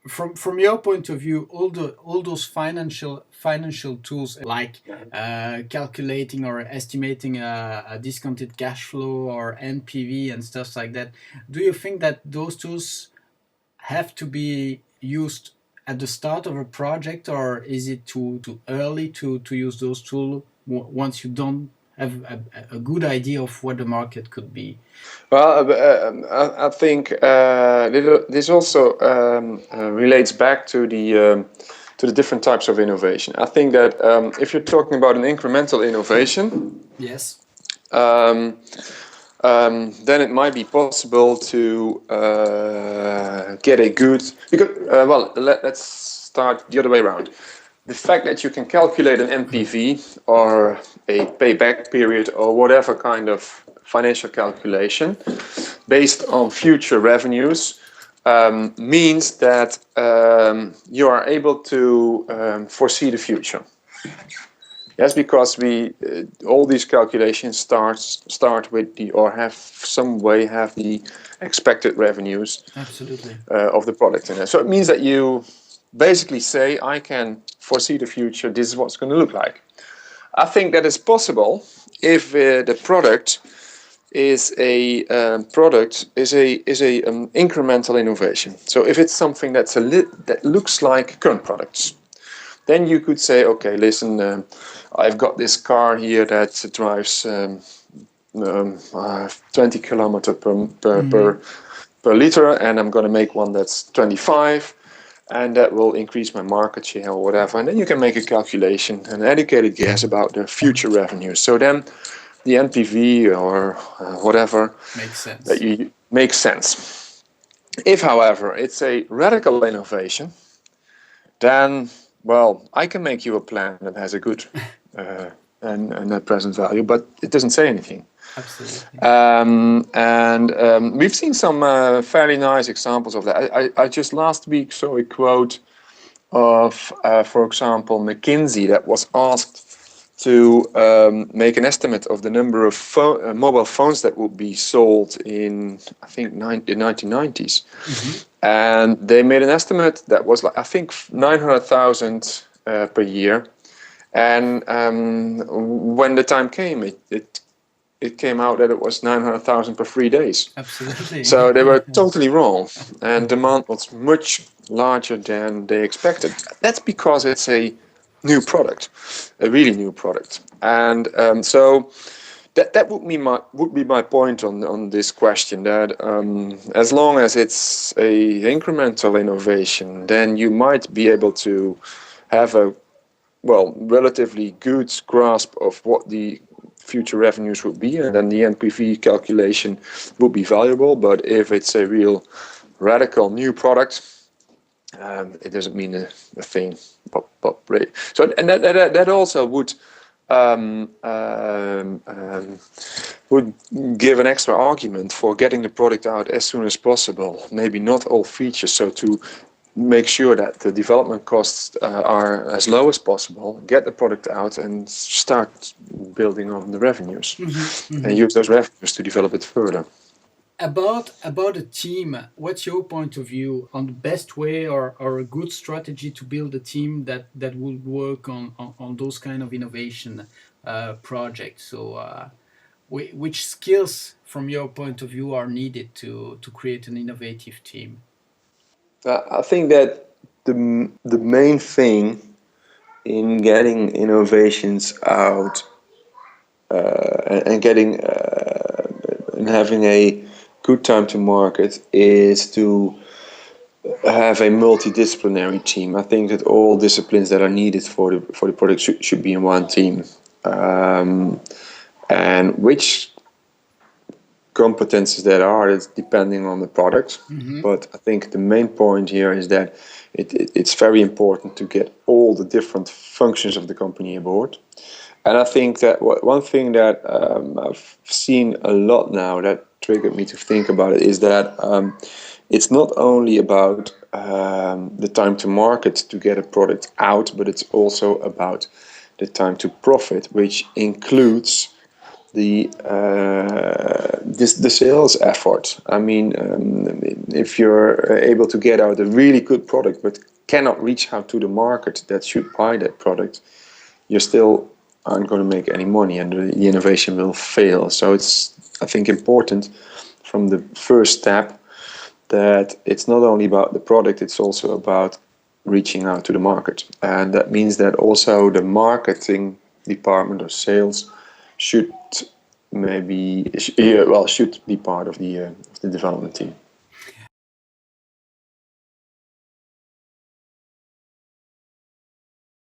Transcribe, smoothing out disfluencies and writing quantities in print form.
from your point of view, all those financial tools like calculating or estimating a discounted cash flow or NPV and stuff like that, do you think that those tools have to be used at the start of a project, or is it too early to use those tools once you don't have a good idea of what the market could be? Well, I think this also relates back to the different types of innovation. I think that if you're talking about an incremental innovation, Yes. um, then it might be possible to get a good. Because well, let's start the other way around. The fact that you can calculate an NPV or a payback period or whatever kind of financial calculation based on future revenues means that you are able to foresee the future. Yes, because we all these calculations start with the or have some way have the expected revenues Absolutely. of the product in it. So it means that you basically say, I can foresee the future. This is what's going to look like. I think that is possible if the product is a incremental innovation. So if it's something that looks like current products, then you could say, okay, listen, I've got this car here that drives 20 kilometers per liter, and I'm going to make one that's 25, and that will increase my market share or whatever. And then you can make a calculation, an educated guess about the future revenues. So then the NPV or whatever Makes that sense. you makes sense. If, however, it's a radical innovation, then, well, I can make you a plan that has a good and net present value, but it doesn't say anything. Absolutely. And we've seen some fairly nice examples of that. I just last week saw a quote of, for example, McKinsey that was asked to make an estimate of the number of mobile phones that would be sold in, I think, the 1990s. And they made an estimate that was, like, I think, 900,000 per year. And when the time came, it came out that it was 900,000 per 3 days. Absolutely. So they were totally wrong, and demand was much larger than they expected. That's because it's a new product, a really new product, and so that would be my point on this question. That as long as it's a incremental innovation, then you might be able to have a relatively good grasp of what the future revenues would be, and then the NPV calculation would be valuable. But if it's a real radical new product, it doesn't mean a thing. So, and that also would give an extra argument for getting the product out as soon as possible. Maybe not all features, so to make sure that the development costs are as low as possible, get the product out and start building on the revenues and use those revenues to develop it further. About a team, what's your point of view on the best way or a good strategy to build a team that will work on those kind of innovation projects? So, which skills, from your point of view, are needed to create an innovative team? I think that the main thing in getting innovations out and getting and having a good time to market is to have a multidisciplinary team. I think that all disciplines that are needed for the product should be in one team, and which competences that are, it's depending on the product. But I think the main point here is that it's very important to get all the different functions of the company aboard. And I think that one thing that I've seen a lot now that triggered me to think about it is that it's not only about the time to market to get a product out, but it's also about the time to profit, which includes the sales effort. I mean, if you're able to get out a really good product but cannot reach out to the market that should buy that product, you still aren't going to make any money, and the innovation will fail. So it's, I think, important from the first step that it's not only about the product, it's also about reaching out to the market. And that means that also the marketing department or sales should maybe should be part of the development team.